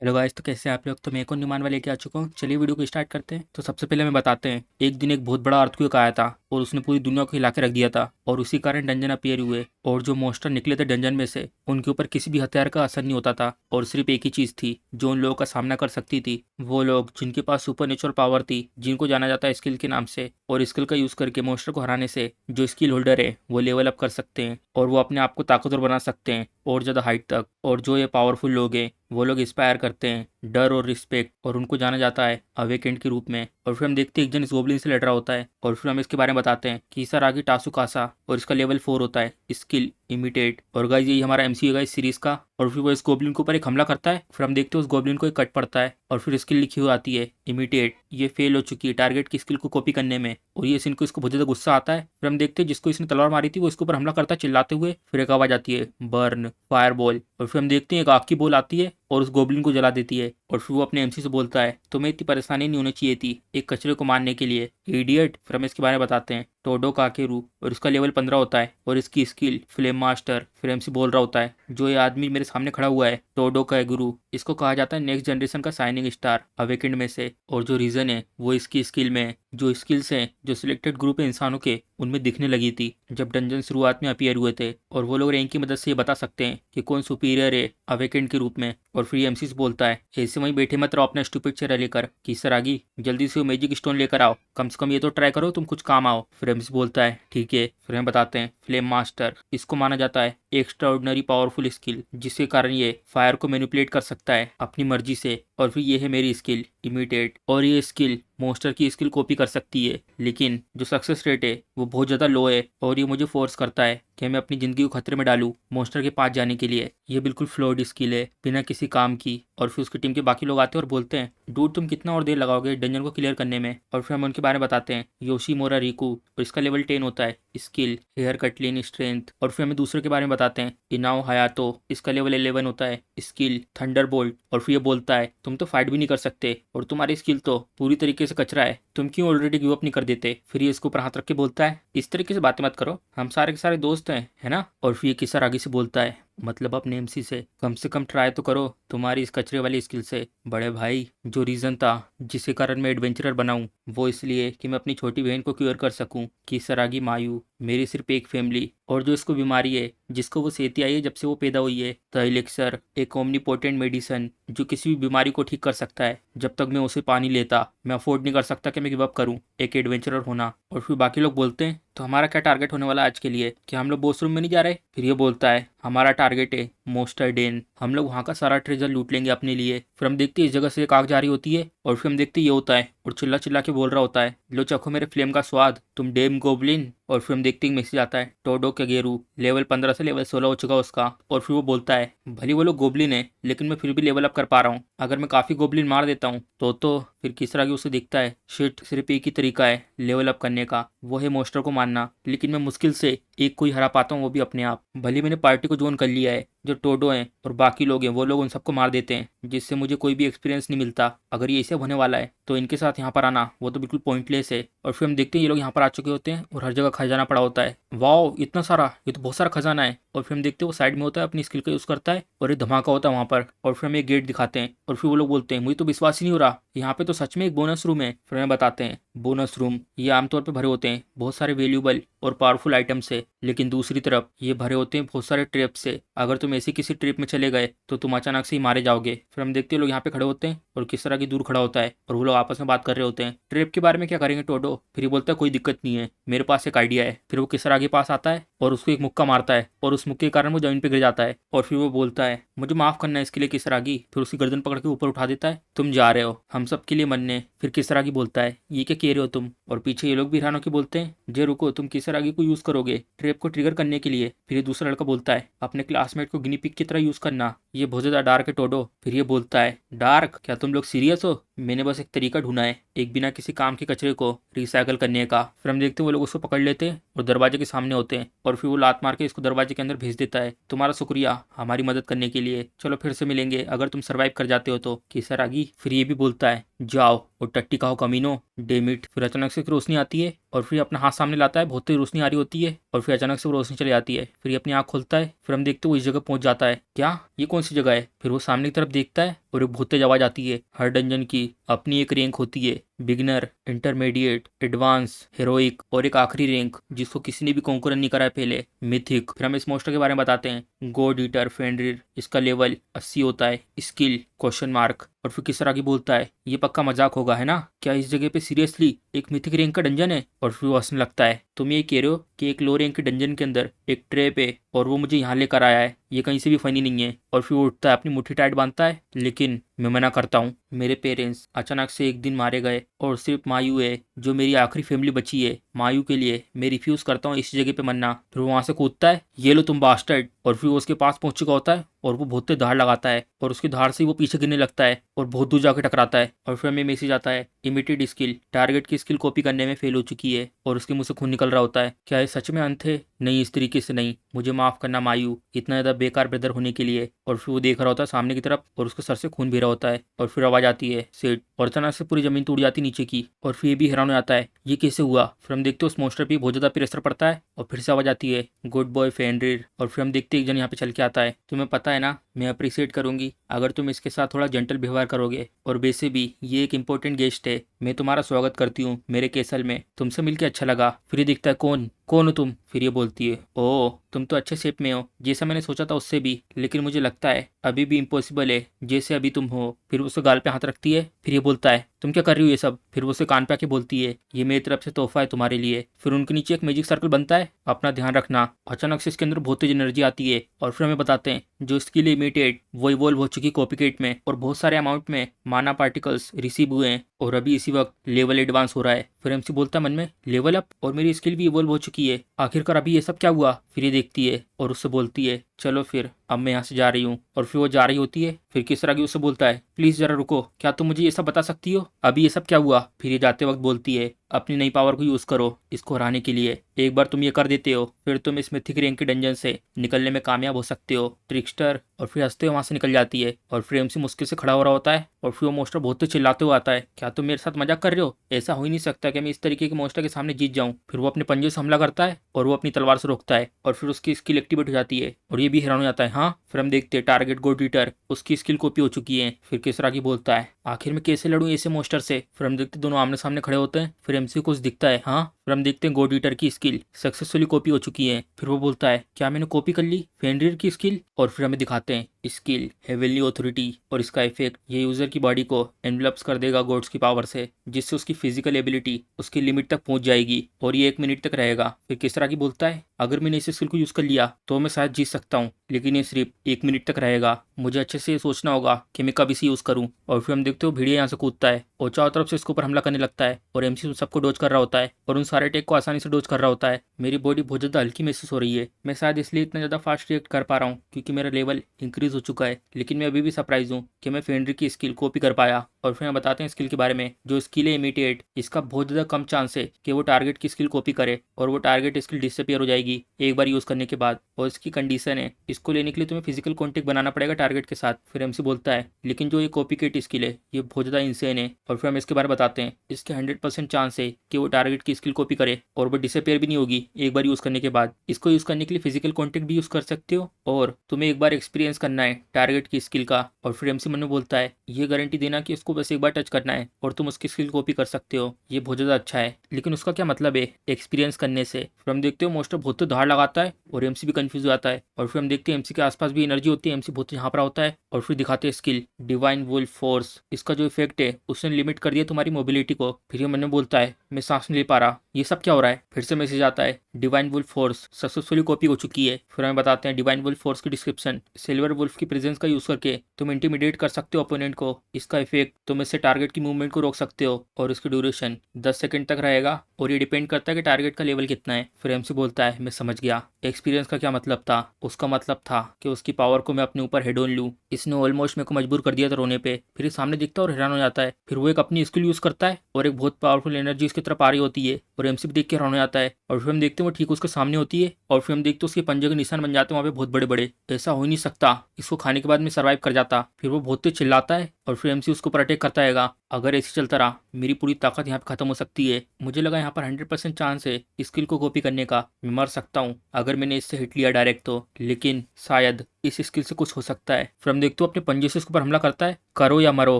Hello guys, तो कैसे हैं आप लोग। तो मैं एक और न्यूमान वाले लेके आ चुका हूँ। चलिए वीडियो को स्टार्ट करते हैं। तो सबसे पहले हमें बताते हैं, एक दिन एक बहुत बड़ा अर्थक्वेक आया था और उसने पूरी दुनिया को हिला के रख दिया था और उसी कारण डंजन अपीयर हुए और जो मॉन्स्टर निकले थे डंजन में से उनके ऊपर किसी भी हथियार का असर नहीं होता था और सिर्फ एक ही चीज़ थी जो उन लोगों का सामना कर सकती थी। वो लोग जिनके पास सुपर नेचुरल पावर थी, जिनको जाना जाता है स्किल के नाम से, और स्किल का यूज़ करके मॉन्स्टर को हराने से जो स्किल होल्डर है वो लेवल अप कर सकते हैं और वो अपने आप को ताकतवर बना सकते हैं और ज़्यादा हाइट तक। और जो ये पावरफुल लोग हैं वो लोग इंस्पायर करते हैं डर और रिस्पेक्ट, और उनको जाना जाता है अवेकेंड के रूप में। और फिर हम देखते हैं एक जन इस गोब्लिन से लड़ रहा होता है और फिर हम इसके बारे में बताते हैं कि सरागी टासुकासा और इसका लेवल 4 होता है स्किल इमिटेट। और गाइस यही हमारा एमसी होगा इस सीरीज का। और फिर वो इस गोब्लिन के ऊपर एक हमला करता है, फिर हम देखते हैं उस गोब्लिन को एक कट पड़ता है और फिर स्किल लिखी हुई आती है इमिटेट। ये फेल हो चुकी है टारगेट की स्किल को कॉपी करने में और ये सीन को इसको बहुत ज़्यादा गुस्सा आता है। फिर हम देखते हैं जिसको इसने तलवार मारी थी वो इसके ऊपर हमला करता है चिल्लाते हुए, फिर एक आवाज़ आती है बर्न फायर बॉल। और फिर हम देखते हैं एक आग की बॉल आती है और उस गोब्लिन को जला देती है। और फिर वो अपने एमसी से बोलता है तुम्हें इतनी परेशानी नहीं होनी चाहिए थी एक कचरे को मारने के लिए, इडियट। फिर हम इसके बारे में बताते हैं टोडो काकेरू और इसका लेवल 15 होता है और इसकी स्किल फ्लेम मास्टर। फिर एमसी बोल रहा होता है जो ये आदमी मेरे सामने खड़ा हुआ है टोडो काकेरू, इसको कहा जाता है नेक्स्ट जनरेशन का शाइनिंग स्टार अवेकेंड में से। और जो रीजन है वो इसकी स्किल में है। जो स्किल्स हैं जो सिलेक्टेड ग्रुप है इंसानों के उनमें दिखने लगी थी जब डंजन शुरुआत में अपीयर हुए थे, और वो लोग रैंक की मदद से ये बता सकते हैं कि कौन सुपीरियर है अवेकेंड के रूप में। और फिर एमसी बोलता है ऐसे वहीं बैठे मत रहो अपना स्टूपिड चेहरा लेकर कि सरागी जल्दी से वो मैजिक स्टोन लेकर आओ, कम से कम ये तो ट्राई करो तुम कुछ काम आओ। फिर एमसी बोलता है ठीक है। फिर हम बताते हैं फ्लेम मास्टर, इसको माना जाता है एक्स्ट्रा ऑर्डिनरी पावरफुल स्किल जिसके कारण ये फायर को मैनिपुलेट कर सकता है अपनी मर्जी से। और फिर ये है मेरी स्किल इमिटेट, और ये स्किल मॉन्स्टर की स्किल कॉपी कर सकती है लेकिन जो सक्सेस रेट है वो बहुत ज़्यादा लो है और ये मुझे फोर्स करता है कि मैं अपनी ज़िंदगी को खतरे में डालूं मॉन्स्टर के पास जाने के लिए। ये बिल्कुल फ्लॉड स्किल है बिना किसी काम की। और फिर उसकी टीम के बाकी लोग आते हैं और बोलते हैं डूड तुम कितना और देर लगाओगे डंजन को क्लियर करने में। और फिर हम उनके बारे में बताते हैं योशीमोरा रिकू और इसका लेवल 10 होता है स्किल हेयर कटलिन स्ट्रेंथ। और फिर हमें दूसरे के बारे में बताते हैं इनाओ हयातो, इसका लेवल 11 होता है स्किल थंडर बोल्ट। और फिर ये बोलता है तुम तो फाइट भी नहीं कर सकते और तुम्हारी स्किल तो पूरी तरीके से कचरा है, तुम क्यों ऑलरेडी गिव अप नहीं कर देते। फिर ये इसके ऊपर हाथ रख के बोलता है इस तरीके से बातें मत करो, हम सारे के सारे दोस्त हैं है ना। और फिर ये किसर आगे से बोलता है मतलब अपने एमसी से कम ट्राई तो करो तुम्हारी इस कचरे वाली स्किल से बड़े भाई। जो रीज़न था जिसके कारण मैं एडवेंचरर बनाऊं वो इसलिए कि मैं अपनी छोटी बहन को क्योर कर सकूं कि सरागी मायू मेरी सिर्फ एक फैमिली, और जो इसको बीमारी है जिसको वो सेती आई है जब से वो पैदा हुई है द एलिक्सर, एक ओमनीपोटेंट मेडिसन जो किसी भी बीमारी को ठीक कर सकता है। जब तक मैं उसे पानी लेता मैं अफोर्ड नहीं कर सकता कि मैं गिव अप करूं एक एडवेंचरर होना। और फिर बाकी लोग बोलते हैं तो हमारा क्या टारगेट होने वाला है आज के लिए, कि हम लोग बॉस रूम में नहीं जा रहे। फिर ये बोलता है हमारा टारगेट है मोस्टर डेन, हम लोग वहाँ का सारा ट्रेजर लूट लेंगे अपने लिए। फिर हम देखते हैं इस जगह से एक आग जारी होती है और फिर हम देखते हैं ये होता है और चिल्ला चिल्ला के बोल रहा होता है लो चखो मेरे फ्लेम का स्वाद तुम डेम गोबलिन। और फिर हम देखते हैं मैसेज आता है टोडो केगेरू लेवल 15 से लेवल 16 हो चुका उसका। और फिर वो बोलता है भले वो लोग गोबलिन है लेकिन मैं फिर भी लेवल अप कर पा रहा हूँ, अगर मैं काफ़ी गोबलिन मार देता हूँ तो फिर किस तरह की उसे दिखता है शिट सिर्फ एक ही तरीका है लेवल अप करने का, वो है मोस्टर को मारना। लेकिन मैं मुश्किल से एक को ही हरा पाता हूँ वो भी अपने आप। भले मैंने पार्टी को ज्वाइन कर लिया है, जो टोडो हैं और बाकी लोग हैं वो लोग उन सबको मार देते हैं जिससे मुझे कोई भी एक्सपीरियंस नहीं मिलता। अगर ये ऐसे होने वाला है तो इनके साथ यहाँ पर आना वो तो बिल्कुल पॉइंटलेस है। और फिर हम देखते हैं ये लोग यहाँ पर आ चुके होते हैं और हर जगह खजाना पड़ा होता है। वाओ इतना सारा, ये तो बहुत सारा खजाना है। और फिर हम देखते हैं वो साइड में होता है अपनी स्किल का यूज़ करता है और एक धमाका होता है वहाँ पर। और फिर हमें एक गेट दिखाते हैं और फिर वो लोग बोलते हैं मुझे तो विश्वास ही नहीं हो रहा, यहाँ पे तो सच में एक बोनस रूम है। फिर हमें बताते हैं बोनस रूम ये आमतौर पर भरे होते हैं बहुत सारे वैल्यूबल और पावरफुल आइटम से, लेकिन दूसरी तरफ ये भरे होते हैं बहुत सारे ट्रैप से। अगर तुम ऐसी किसी ट्रिप में चले गए तो तुम अचानक से ही मारे जाओगे। फिर हम देखते हैं लोग यहाँ पे खड़े होते हैं और किस तरह की दूर खड़ा होता है और वो लोग आपस में बात कर रहे होते हैं ट्रिप के बारे में क्या करेंगे टोडो। फिर ये बोलता है कोई दिक्कत नहीं है मेरे पास एक आइडिया है। फिर वो किस तरह के पास आता है और उसको एक मुक्का मारता है और उस मुक्के के कारण वो जमीन पे गिर जाता है। और फिर वो बोलता है मुझे माफ करना है इसके लिए किसरागी। फिर उसकी गर्दन पकड़ के ऊपर उठा देता है तुम जा रहे हो हम सब के लिए मरने। फिर किसरागी बोलता है ये क्या कह रहे हो तुम, और पीछे ये लोग भी हैरान होकर बोलते हैं जे रुको तुम किसरागी को यूज करोगे ट्रैप को ट्रिगर करने के लिए। फिर ये दूसरा लड़का बोलता है अपने क्लासमेट को गिनी पिग की तरह यूज करना, ये बहुत ज्यादा डार्क है टोडो। फिर ये बोलता है डार्क, क्या तुम लोग सीरियस हो, मैंने बस एक तरीका ढूंढा है एक बिना किसी काम के कचरे को रिसाइकल करने का। फिर हम देखते हैं वो लोग उसको पकड़ लेते हैं और दरवाजे के सामने होते हैं और फिर वो लात मार के इसको दरवाजे के अंदर भेज देता है तुम्हारा शुक्रिया हमारी मदद करने के लिए, चलो फिर से मिलेंगे अगर तुम सर्वाइव कर जाते हो तो किसरागी। फिर ये भी बोलता है जाओ और टट्टी खाओ कमीनो डेमिट। फिर अचानक से एक रोशनी आती है और फिर अपना हाथ सामने लाता है, बहुत तेज रोशनी आ रही होती है और फिर अचानक से वो रोशनी चली जाती है। फिर ये अपनी आँख खोलता है, फिर हम देखते हैं वो इस जगह पहुंच जाता है। क्या ये कौन सी जगह है? फिर वो सामने की तरफ देखता है और एक बहुत तेज आवाज आती है। हर डंजन की अपनी एक रैंक होती है, बिगिनर, इंटरमीडिएट, एडवांस, हेरोइक और एक आखिरी रैंक जिसको किसी ने भी कॉन्कर नहीं करा है पहले, मिथिक। फिर हम इस मोस्टर के बारे में बताते हैं। गॉड ईटर फेनरिर, इसका लेवल 80 होता है। Skill question mark. और फिर किस तरह की बोलता है, ये पक्का मजाक होगा है ना? क्या इस जगह पे सीरियसली एक मिथिक रैंक का डंजन है? और फिर वो हंसने लगता है। तुम ये कह रहे हो कि एक लो रैंक के डंजन के अंदर एक ट्रैप है और वो मुझे यहाँ लेकर आया है? ये कहीं से भी फनी नहीं है। और फिर वो उठता है, अपनी मुट्ठी टाइट बांधता है, लेकिन मैं मना करता हूँ। मेरे पेरेंट्स अचानक से एक दिन मारे गए और सिर्फ मायू है जो मेरी आखिरी फैमिली बची है। मायू के लिए मैं रिफ्यूज करता हूँ इस जगह पे मरना। फिर वो वहां से कूदता है, ये लो तुम बास्टर्ड। और फिर वो उसके पास पहुंच चुका होता है और वो बहुत तेज धार लगाता है और उसकी धार से वो पीछे गिरने लगता है और बहुत दूर जाकर टकराता है। और फिर हमें मैसेज आता है, इमिटेड स्किल, टारगेट की स्किल कॉपी करने में फेल हो चुकी है। और उसके मुंह से खून निकल रहा होता है। क्या ये सच में अंत है? नहीं, इस तरीके से नहीं। मुझे माफ करना मायू, इतना ज्यादा बेकार ब्रदर होने के लिए। और फिर वो देख रहा होता है सामने की तरफ और उसके सर से खून बह रहा होता है। और फिर आवाज आती है, सेठ। और अचानक से पूरी जमीन टूट जाती नीचे की। और फिर ये भी हैरान हो जाता है, ये कैसे हुआ? फिर हम देखते हैं उस मोस्टर पे बहुत ज्यादा प्रेशर पड़ता है और फिर से आवाज आती है, गुड बॉय फेनरिर। और फिर हम देखते हैं एक जन यहाँ पे चल के आता है। तुम्हें पता है ना, मैं अप्रिशिएट करूंगी अगर तुम इसके साथ थोड़ा जेंटल व्यवहार करोगे। और वैसे भी ये एक इंपॉर्टेंट गेस्ट है, मैं तुम्हारा स्वागत करती हूँ मेरे कैसल में। तुमसे मिलकर अच्छा लगा। फिर ये दिखता है, कौन कौन हो तुम? फिर ये बोलती है, ओह तुम तो अच्छे शेप में हो, जैसा मैंने सोचा था उससे भी, लेकिन मुझे लगता है अभी भी इम्पॉसिबल है जैसे अभी तुम हो। फिर उसे गाल पे हाथ रखती है। फिर ये बोलता है, तुम क्या कर रही हो ये सब? फिर वो उसे कान पे आके बोलती है, ये मेरी तरफ से तोहफा है तुम्हारे लिए। फिर उनके नीचे एक मैजिक सर्कल बनता है, अपना ध्यान रखना। अचानक से इसके अंदर बहुत तेज एनर्जी आती है और फिर हमें बताते हैं जो इसके लिए इमिटेड वो इवॉल्व हो चुकी कॉपीकेट में और बहुत सारे अमाउंट में माना पार्टिकल्स रिसीव हुए हैं और अभी इसी वक्त लेवल एडवांस हो रहा है। फिर एमसी बोलता है मन में, लेवल अप? और मेरी स्किल भी इवॉल्व हो चुकी है, आखिरकार अभी ये सब क्या हुआ? फिर ये देखती है और उससे बोलती है, चलो फिर अब मैं यहाँ से जा रही हूँ। और फिर वो जा रही होती है। फिर किस तरह की उससे बोलता है, प्लीज जरा रुको, क्या तुम मुझे ये सब बता सकती हो अभी ये सब क्या हुआ? फिर ये जाते वक्त बोलती है, अपनी नई पावर को यूज करो इसको हराने के लिए। एक बार तुम ये कर देते हो फिर तुम इस मिथिक रैंक के डंजन से निकलने में कामयाब हो सकते हो, ट्रिकस्टर। और फिर हंसते हुए वहां से निकल जाती है। और फिर एमसी मुश्किल से खड़ा हो रहा होता है और फिर वो मोस्टर बहुत तेज चिल्लाते हुए आता है, क्या तुम मेरे साथ मजाक कर रहे हो? ऐसा हो ही नहीं सकता कि मैं इस तरीके के मोस्टर के सामने जीत जाऊं। फिर वो अपने पंजे से हमला करता है और वो अपनी तलवार से रोकता है और फिर उसकी स्किल एक्टिवेट हो जाती है और ये भी हैरान हो जाता है। हाँ, फिर हम देखते हैं टारगेट गॉड ईटर, उसकी स्किल कॉपी हो चुकी है। फिर किसरा की बोलता है, आखिर में कैसे लड़ूं ऐसे मोस्टर से? फिर हम देखते दोनों आमने सामने खड़े होते हैं। फिर एमसी को कुछ दिखता है। हाँ, फिर हम देखते हैं गॉड ईटर की स्किल सक्सेसफुली कॉपी हो चुकी है। फिर वो बोलता है, क्या मैंने कॉपी कर ली फेनरिर की स्किल? और फिर हमें दिखाते हैं स्किल हेवनली ऑथोरिटी और इसका इफेक्ट ये यूजर की बॉडी को एनवेलप्स कर देगा गॉड्स की पावर से, जिससे उसकी फिजिकल एबिलिटी उसकी लिमिट तक पहुंच जाएगी और ये 1 मिनट तक रहेगा। फिर किस तरह की बोलता है, अगर मैंने इस स्किल को यूज कर लिया तो मैं शायद जीत सकता हूँ, लेकिन ये सिर्फ 1 मिनट तक रहेगा। मुझे अच्छे से ये सोचना होगा कि मैं कब इसे यूज करूँ। और फिर हम देखते हो भेड़िया यहाँ से कूदता है और चारों तरफ से इसके ऊपर हमला करने लगता है और एमसी सबको डोज कर रहा होता है और उन सारे अटैक को आसानी से डोज कर रहा होता है। मेरी बॉडी बहुत ज्यादा हल्की महसूस हो रही है, मैं शायद इसलिए इतना ज्यादा फास्ट रिएक्ट कर पा रहा हूँ क्योंकि मेरा लेवल इंक्रीज हो चुका है। लेकिन मैं अभी भी सरप्राइज हूँ कि मैं फेनरिर की स्किल कॉपी कर पाया। और फिर हम बताते हैं स्किल के बारे में। जो स्किल है इमीडिएट, इसका बहुत ज्यादा कम चांस है कि वो टारगेट की स्किल कॉपी करे और वो टारगेट स्किल डिसअपीयर हो जाएगी एक बार यूज करने के बाद। और इसकी कंडीशन है, इसको लेने के लिए तुम्हें फिजिकल कॉन्टेक्ट बनाना पड़ेगा टारगेट के साथ। फिर एमसी बोलता है, लेकिन जो ये कॉपी केट स्किल है ये बहुत ज्यादा इंसेन है। और फिर हम इसके बारे में बताते हैं, इसके 100% चांस है कि वो टारगेट की स्किल कॉपी करे और वो डिसअपीयर भी नहीं होगी एक बार यूज करने के बाद। इसको यूज करने के लिए फिजिकल कॉन्टेक्ट भी यूज कर सकते हो और तुम्हें एक बार एक्सपीरियंस करना है टारगेट की स्किल का। और फिर एमसी मन में बोलता है, ये गारंटी देना कि उसको बस एक बार टच करना है और तुम उसकी स्किल कॉपी कर सकते हो, ये बहुत ज्यादा अच्छा है। लेकिन उसका क्या मतलब है एक्सपीरियंस करने से? फिर हम देखते हो मोस्टर बहुत धार लगाता है और एमसी भी कंफ्यूज हो जाता है। और फिर हम देखते हैं एमसी के आसपास भी एनर्जी होती है, एमसी बहुत यहाँ पर होता है। और फिर दिखाते हैं स्किल डिवाइन वुल्फ फोर्स, इसका जो इफेक्ट है उसने लिमिट कर दिया तुम्हारी मोबिलिटी को। फिर ये मन में बोलता है, मैं सांस नहीं ले पा रहा, ये सब क्या हो रहा है? फिर से मैसेज आता है, divine wolf force successfully copy हो चुकी है। फिर हमें बताते हैं डिवाइन वुल्फ फोर्स की डिस्क्रिप्शन, सिल्वर वुल्फ की प्रेजेंस का यूज करके तुम इंटिमिडेट कर सकते हो ओपोनेंट को। इसका इफेक्ट तुम इससे टारगेट की मूवमेंट को रोक सकते हो और इसकी ड्यूरेशन 10 सेकंड तक रहेगा और ये डिपेंड करता है कि टारगेट का लेवल कितना है। फिर एमसी बोलता है, मैं समझ गया एक्सपीरियंस का क्या मतलब था। उसका मतलब था कि उसकी पावर को मैं अपने ऊपर हेड ऑन लूँ। इसने ऑलमोस्ट मेरे को मजबूर कर दिया था रोने पे। फिर सामने दिखता है और हैरान हो जाता है। फिर वो एक अपनी स्किल यूज करता है और एक बहुत पावरफुल एनर्जी इसकी तरफ आ रही होती है और एमसी भी देख के हैरान हो जाता है। और फिर हम देखते हैं वो ठीक उसके सामने होती है और फिर हम देखते हैं उसके पंजे के निशान बन जाते हैं वहाँ पे बहुत बड़े बड़े। ऐसा हो ही नहीं सकता, इसको खाने के बाद में सर्वाइव कर जाता। फिर वो बहुत तेज चिल्लाता है और फिर एमसी उसके ऊपर अटैक करता है अगर ऐसे चलता रहा मेरी पूरी ताकत यहाँ पे खत्म हो सकती है। मुझे लगा यहाँ पर 100% चांस है स्किल को कॉपी करने का, मैं मर सकता हूँ अगर मैंने इससे हिट लिया डायरेक्ट तो, लेकिन शायद इस स्किल से कुछ हो सकता है। फिर हम देखते हो अपने पंजे से उसके ऊपर हमला करता है, करो या मरो।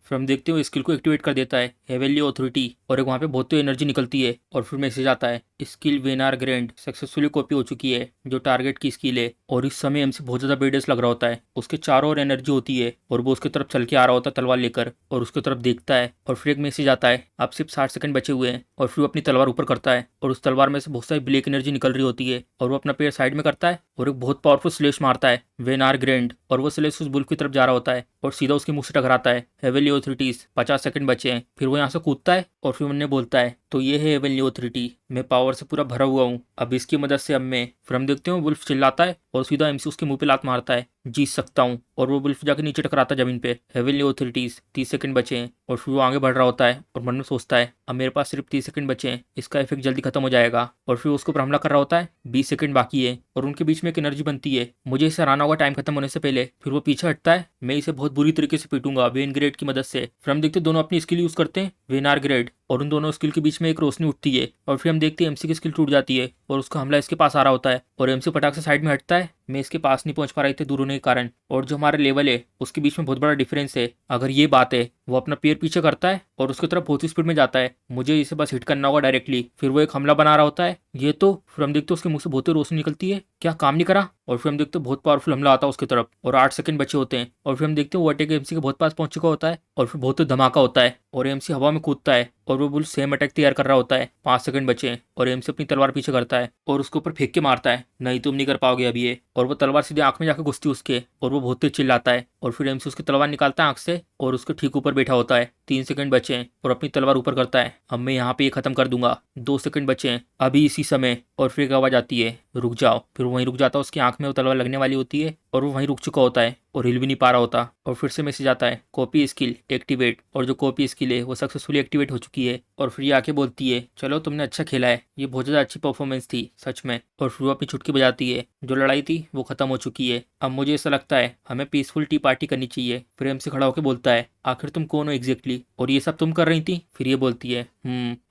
फिर हम देखते हो स्किल को एक्टिवेट कर देता है हेवनली ऑथोरिटी, और एक वहाँ पे बहुत एनर्जी निकलती है और फिर मैसेज आता है स्किल वेनार ग्रैंड सक्सेसफुली कॉपी हो चुकी है, जो टारगेट की स्किल है। और इस समय एमसी बहुत ज्यादा बेडस लग रहा होता है, उसके चारों ओर एनर्जी होती है और वो उसकी तरफ चल के आ रहा होता है तलवार लेकर, और उसकी तरफ देखता है और फिर एक मैसेज आता है अब सिर्फ 60 सेकंड बचे हुए हैं। और फिर वो अपनी तलवार ऊपर करता है और उस तलवार में से बहुत सारी ब्लैक एनर्जी निकल रही होती है, और वो अपना पैर साइड में करता है और एक बहुत पावरफुल स्लेश मारता है वेनार ग्रैंड, और वो स्लेश उस बुल्फ की तरफ जा रहा होता है और सीधा उसके मुंह से टकराता है। हेवनली ऑथोरिटीज 50 सेकंड बचे हैं। फिर वो यहाँ से कूदता है और फिर उन्हें बोलता है तो ये है हेवनली ऑथोरिटी, मैं पावर से पूरा भरा हुआ हूँ, अब इसकी मदद से अब मैं। फिर हम देखते हैं वुल्फ चिल्लाता है और सीधा एमसी उसके मुंह पे लात मारता है जीत सकता हूँ, और वो वुल्फ जाके नीचे टकराता है जमीन पे। हेवनली ऑथोरिटीज 30 सेकंड बचे हैं और फिर वो आगे बढ़ रहा होता है और मन में सोचता है अब मेरे पास सिर्फ 30 सेकंड बचे हैं, इसका इफेक्ट जल्दी खत्म हो जाएगा। और फिर उसको ऊपर हमला कर रहा होता है, 20 सेकंड बाकी है और उनके बीच में एक एनर्जी बनती है, मुझे इसे हराना होगा टाइम खत्म होने से पहले। फिर वो पीछे हटता है, मैं इसे बहुत बुरी तरीके से पीटूंगा वेन ग्रेड की मदद से। फिर हम देखते दोनों अपनी स्किल यूज करते हैं वेनार ग्रेड, और उन दोनों स्किल के बीच में एक रोशनी उठती है और फिर हम देखते हैं एमसी की स्किल टूट जाती है और उसका हमला इसके पास आ रहा होता है और एमसी पटाख से साइड में हटता है, मैं इसके पास नहीं पहुंच पा रही थी दूर होने के कारण, और जो हमारा लेवल है उसके बीच में बहुत बड़ा डिफरेंस है। अगर ये बात है, वो अपना पैर पीछे करता है और उसकी तरफ बहुत ही स्पीड में जाता है, मुझे इसे बस हिट करना होगा डायरेक्टली। फिर वो एक हमला बना रहा होता है ये तो, फिर हम देखते उसके मुंह से बहुत ही रोशनी निकलती है, क्या काम नहीं करा। और फिर हम देखते बहुत पावरफुल हमला आता है उसकी तरफ और 8 सेकंड बचे होते हैं, और फिर हम देखते हैं वो अटैक एमसी के बहुत पास पहुंच चुका होता है और फिर बहुत ही धमाका होता है और एमसी हवा में कूदता है और वो बुल सेम अटैक तैयार कर रहा होता है। 5 सेकंड बचे हैं और एमसी अपनी तलवार पीछे करता है और उसके ऊपर फेंक के मारता है, नहीं तुम नहीं कर पाओगे अभी ये, और वो तलवार सीधे आंख में जाकर घुसती है उसके और वो बहुत तेज चिल्लाता है और फिर एमसी उसकी तलवार निकालता है आंख से और उसके ठीक ऊपर बैठा होता है। 3 सेकंड बचे हैं और अपनी तलवार ऊपर करता है, अब मैं यहाँ पे ये खत्म कर दूंगा। 2 सेकंड बचे हैं अभी इसी समय, और फिर एक आवाज आती है रुक जाओ। फिर वहीं रुक जाता है, उसकी आंख में वो तलवार लगने वाली होती है और वो वहीं रुक चुका होता है और हिल भी नहीं पा रहा होता। और फिर से मैसेज आता है कॉपी स्किल एक्टिवेट, और जो कॉपी स्किल है वो सक्सेसफुली एक्टिवेट हो चुकी है। और फिर ये आके बोलती है चलो तुमने अच्छा खेला है, ये बहुत ज़्यादा अच्छी परफॉर्मेंस थी सच में। और फिर वो अपनी चुटकी बजाती है, जो लड़ाई थी वो खत्म हो चुकी है, अब मुझे ऐसा लगता है हमें पीसफुल टी पार्टी करनी चाहिए। फिर एमसी खड़ा होकर बोलता है आखिर तुम कौन हो एग्जैक्टली, और ये सब तुम कर रही थी। फिर ये बोलती है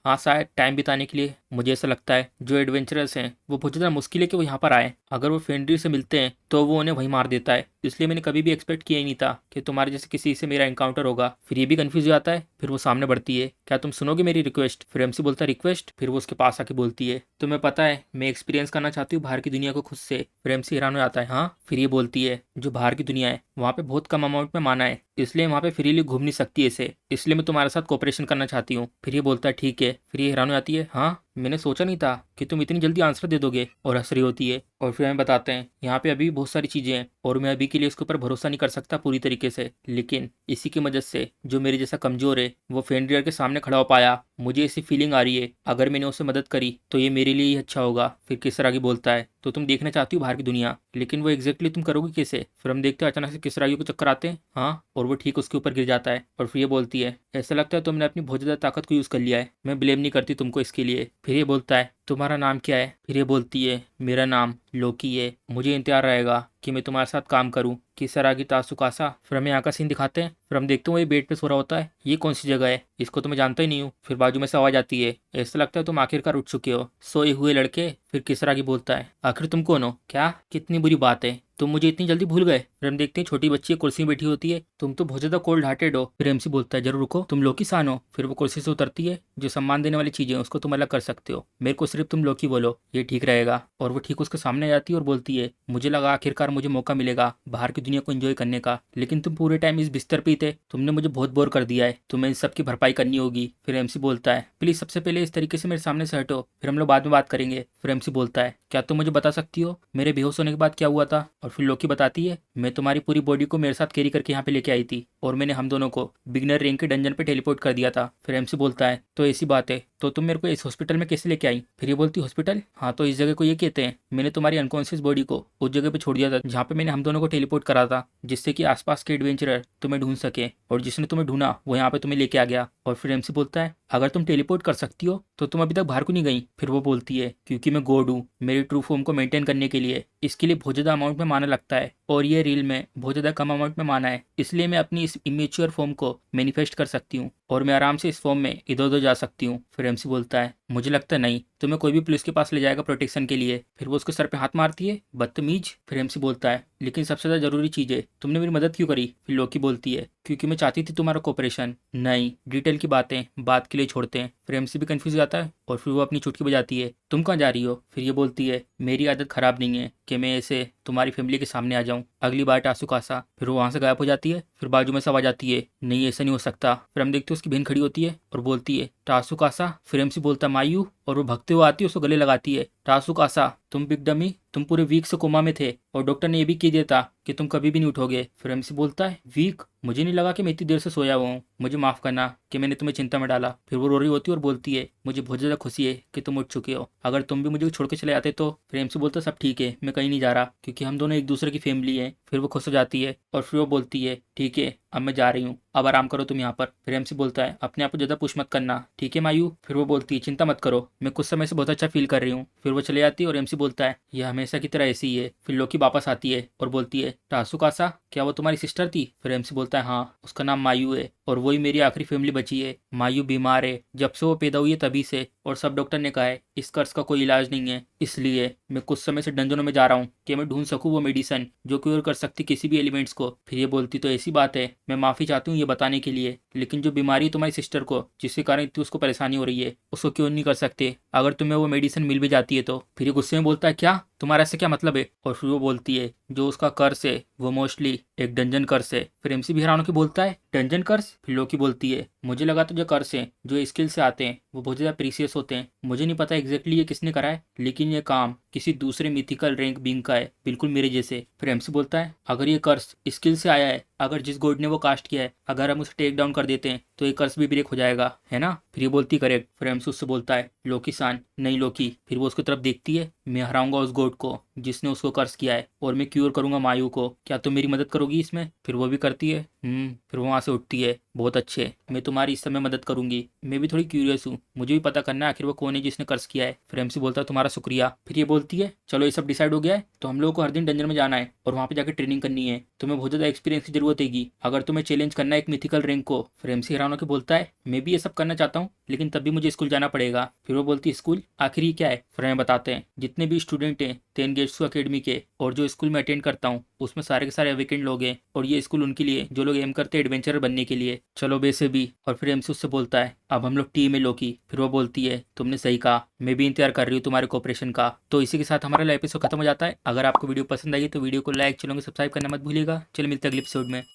हाँ शायद टाइम बिताने के लिए, मुझे ऐसा लगता है जो एडवेंचरस हैं वो बहुत ज़्यादा मुश्किल है कि वो यहाँ पर आए, अगर वो फेंड्री से मिलते हैं तो वो उन्हें वहीं मार देता है, इसलिए मैंने कभी भी एक्सपेक्ट किया ही नहीं था कि तुम्हारे जैसे किसी से मेरा एनकाउंटर होगा। फिर ये भी कंफ्यूज हो जाता है, फिर वो सामने बढ़ती है क्या तुम सुनोगे मेरी रिक्वेस्ट। फिर एमसी बोलता है रिक्वेस्ट। फिर वो उसके पास आके बोलती है तुम्हें पता है मैं एक्सपीरियंस करना चाहती हूँ बाहर की दुनिया को खुद से। फिर एमसी हैरान हो जाता है हाँ। फिर ये बोलती है जो बाहर की दुनिया है वहाँ पे बहुत कम अमाउंट में माना है, इसलिए वहाँ पे फ्रीली घूम नहीं सकती ऐसे, इसलिए मैं तुम्हारे साथ कोऑपरेशन करना चाहती हूँ। फिर ये बोलता है ठीक है। फिर ये हैरान हो जाती है हाँ मैंने सोचा नहीं था कि तुम इतनी जल्दी आंसर दे दोगे, और हंस रही होती है। और फिर हमें बताते हैं यहाँ पे अभी भी बहुत सारी चीज़ें हैं और मैं अभी के लिए इसके ऊपर भरोसा नहीं कर सकता पूरी तरीके से, लेकिन इसी की मदद से जो मेरे जैसा कमज़ोर है वो फेंड्रियर के सामने खड़ा हो पाया, मुझे ऐसी फीलिंग आ रही है अगर मैंने उसे मदद करी तो ये मेरे लिए ही अच्छा होगा। फिर किसरागी बोलता है तो तुम देखना चाहती हो बाहर की दुनिया, लेकिन वो एग्जैक्टली तुम करोगे कैसे। फिर हम देखते हैं अचानक से किसरागी को चक्कर आते हैं हाँ, और वो ठीक उसके ऊपर गिर जाता है। और फिर ये बोलती है ऐसा लगता है तुमने अपनी बहुत ज़्यादा ताकत को यूज़ कर लिया है, मैं ब्लेम नहीं करती तुमको इसके लिए। फिर ये बोलता है तुम्हारा नाम क्या है। फिर ये बोलती है मेरा नाम लोकी है, मुझे इंतजार रहेगा कि मैं तुम्हारे साथ काम करूं। किसरागी तासुकासा। फिर हमें यहाँ का सीन दिखाते हैं, फिर हम देखते हैं वो ये बेड पे सो रहा होता है, ये कौन सी जगह है, इसको तो मैं जानता ही नहीं हूँ। फिर बाजू में से आवाज आती है ऐसा लगता है तुम आखिरकार उठ चुके हो सोए हुए लड़के। फिर किसरागी बोलता है आखिर तुम कौन हो, क्या कितनी बुरी बात है तुम मुझे इतनी जल्दी भूल गए। फिर हम देखते हैं छोटी बच्ची कुर्सी में बैठी होती है, तुम तो बहुत ज्यादा कोल्ड हार्टेड हो। फिर एमसी बोलता है जरूर रुको तुम लोकी सान हो। फिर वो कुर्सी से उतरती है, जो सम्मान देने वाली चीजें उसको तुम अलग कर सकते हो, मेरे को सिर्फ तुम लोकी बोलो ये ठीक रहेगा। और वो ठीक उसके सामने जाती है और बोलती है मुझे लगा आखिरकार मुझे मौका मिलेगा बाहर की दुनिया को एंजॉय करने का, लेकिन तुम पूरे टाइम इस बिस्तर पे ही थे, तुमने मुझे बहुत बोर कर दिया है, तुम्हें इन सब की भरपाई करनी होगी। फिर एमसी बोलता है प्लीज सबसे पहले इस तरीके से मेरे सामने से हटो, फिर हम लोग बाद में बात करेंगे। फिर एमसी बोलता है क्या तुम मुझे बता सकती हो मेरे बेहोश होने के बाद क्या हुआ था। और फिर लोकी बताती है मैं तुम्हारी पूरी बॉडी को मेरे साथ कैरी करके यहाँ पे लेके आई थी और मैंने हम दोनों को बिगनर रैंक के डंजन पे टेलीपोर्ट कर दिया था। फिर एमसी बोलता है तो ऐसी बात है, तो तुम मेरे को इस हॉस्पिटल में कैसे लेके आई। फिर ये बोलती हॉस्पिटल, हाँ तो इस जगह को ये कहते हैं, मैंने तुम्हारी अनकॉन्शियस बॉडी को उस जगह पे छोड़ दिया था जहाँ पे मैंने हम दोनों को टेलीपोर्ट करा था, जिससे कि आसपास के एडवेंचरर तुम्हें ढूंढ सके, और जिसने तुम्हें ढूंढा वो यहाँ पे तुम्हें लेके आ गया। और फिर एमसी बोलता है अगर तुम टेलीपोर्ट कर सकती हो तो तुम अभी तक बाहर क्यों नहीं गई? फिर वो बोलती है क्योंकि मैं गॉड हूँ, मेरी ट्रू फॉर्म को मेंटेन करने के लिए इसके लिए बहुत ज़्यादा अमाउंट में माना लगता है और ये रील में बहुत ज़्यादा कम अमाउंट में माना है, इसलिए मैं अपनी इस इमेच्योर फॉर्म को मैनिफेस्ट कर सकती हूँ और मैं आराम से इस फॉर्म में इधर उधर जा सकती हूँ। फिर एमसी बोलता है मुझे लगता नहीं तुम्हें कोई भी पुलिस के पास ले जाएगा प्रोटेक्शन के लिए। फिर वो उसके सर पे हाथ मारती है, बदतमीज। फिर एमसी बोलता है लेकिन सबसे ज़्यादा जरूरी चीज़ है, तुमने मेरी मदद क्यों करी? फिर लोकी बोलती है क्योंकि मैं चाहती थी तुम्हारा कोऑपरेशन। नहीं, डिटेल की बातें बात के लिए छोड़ते हैं। फिर एमसी भी कंफ्यूज हो जाता है और फिर वो अपनी चुटकी बजाती है, तुम कहाँ जा रही हो? फिर ये बोलती है मेरी आदत खराब नहीं है कि मैं ऐसे तुम्हारी फैमिली के सामने आ जाऊं, अगली बार टासू कासा। फिर वो वहां से गायब हो जाती है। फिर बाजू में सब आ जाती है, नहीं ऐसा नहीं हो सकता। फिर हम देखते हैं उसकी बहन खड़ी होती है और बोलती है टासू कासा। फिर एमसी बोलता मायू और वो भगते हुए आती है, उसको गले लगाती है, टासू कासा तुम बिग डमी, तुम पूरे वीक से कोमा में थे और डॉक्टर ने ये भी कह दिया था कि तुम कभी भी नहीं उठोगे। फिर एमसी बोलता है वीक? मुझे नहीं लगा कि मैं इतनी देर से सोया हुआ हूँ, मुझे माफ करना कि मैंने तुम्हें चिंता में डाला। फिर वो रो रही होती है और बोलती है मुझे बहुत ज़्यादा खुशी है कि तुम उठ चुके हो, अगर तुम भी मुझे छोड़ के चले आते तो। फिर एमसी बोलता सब ठीक है, मैं कहीं नहीं जा रहा क्योंकि हम दोनों एक दूसरे की फैमिली है। फिर वो खुश हो जाती है और फिर वो बोलती है ठीक है अब मैं जा रही हूँ, अब आराम करो तुम यहाँ पर। फिर एमसी बोलता है अपने आप को ज़्यादा पुश मत करना, ठीक है मायू? फिर वो बोलती है चिंता मत करो, मैं कुछ समय से बहुत अच्छा फील कर रही हूँ। फिर वो चले जाती है और एमसी बोलता है यह हमेशा की तरह ऐसी ही है। फिर लोकी वापस आती है और बोलती है टासू कासा क्या वो तुम्हारी सिस्टर थी? फिर एमसी बोलता है हाँ, उसका नाम मायू है और वही मेरी आखिरी फैमिली बची है। मायू बीमार है जब से वो पैदा हुई है तभी से, और सब डॉक्टर ने कहा है इस कर्ज का कोई इलाज नहीं है, इसलिए मैं कुछ समय से डंजनों में जा रहा हूँ कि मैं ढूंढ सकूँ वो मेडिसिन जो क्योर कर सकती किसी भी एलिमेंट्स को। फिर ये बोलती तो ऐसी बात है, मैं माफ़ी चाहती हूँ ये बताने के लिए, लेकिन जो बीमारी तुम्हारी सिस्टर को जिसके कारण इतनी उसको परेशानी हो रही है उसको क्यों नहीं कर सकते अगर तुम्हें वो मेडिसिन मिल भी जाती है तो। फिर ये गुस्से में बोलता है क्या तुम्हारा ऐसे क्या मतलब है? और फिर वो बोलती है जो उसका कर्ज है वो मोस्टली एक डंजन कर्ज है। फिर एमसी भी हैरान होकर बोलता है डंजन कर्ज? फिर लोकी बोलती है मुझे लगा तो जो कर्ज है जो स्किल से आते हैं वो बहुत ज़्यादा प्रीसियस होते हैं, मुझे नहीं पता एग्जैक्टली ये किसने करा है लेकिन ये काम किसी दूसरे मिथिकल रैंक बींग का है, बिल्कुल मेरे जैसे। फिर एमसी बोलता है अगर ये कर्ज स्किल से आया है, अगर जिस गॉड ने वो कास्ट किया है अगर हम उसे टेक डाउन कर देते हैं तो ये कर्ज भी ब्रेक हो जाएगा, है ना? फिर ये बोलती करेक्ट। फिर एमसी उससे बोलता है लोकी सान नहीं लोकी। फिर वो उसकी तरफ देखती है, मैं हराऊंगा उस गॉड को जिसने उसको कर्ज किया है और मैं क्यूर करूंगा मायू को, क्या तुम मेरी मदद करोगी इसमें? फिर वो भी करती है। फिर वो वहाँ से उठती है, बहुत अच्छे, मैं तुम्हारी इस समय मदद करूंगी, मैं भी थोड़ी क्यूरियस हूँ, मुझे भी पता करना है आखिर वो कौन है जिसने कर्ज किया है। फिर एमसी बोलता है तुम्हारा शुक्रिया। फिर ये बोलती है चलो ये सब डिसाइड हो गया है तो हम लोगों को हर दिन डंजन में जाना है और वहाँ पे जाकर ट्रेनिंग करनी है, तुम्हें बहुत ज़्यादा एक्सपीरियंस की जरूरत हैगी अगर तुम्हें चैलेंज करना है एक मिथिकल रैंक को। फिर एमसी हैरान होकर बोलता है मैं भी ये सब करना चाहता हूँ लेकिन तब भी मुझे स्कूल जाना पड़ेगा। फिर वो बोलती है स्कूल आखिर ये क्या है? फिर हमें बताते हैं जितने भी स्टूडेंट हैं टेन गेट्सू अकेडमी के और जो स्कूल में अटेंड करता हूँ उसमें सारे के सारे वीकेंड लोग हैं और ये स्कूल उनके लिए जो लोग एम करते हैं एडवेंचरर बनने के लिए, चलो वैसे भी। और फिर एमसी उससे बोलता है अब हम लोग टीम है लोकी। फिर वो बोलती है तुमने सही कहा, मैं भी इंतजार कर रही हूँ तुम्हारे कोऑपरेशन का। तो इसी के साथ हमारा एपिसोड खत्म हो जाता है। अगर आपको वीडियो पसंद आई तो वीडियो को लाइक, चैनल को सब्सक्राइब करना मत भूलिएगा। चलो मिलते हैं अगले एपिसोड में।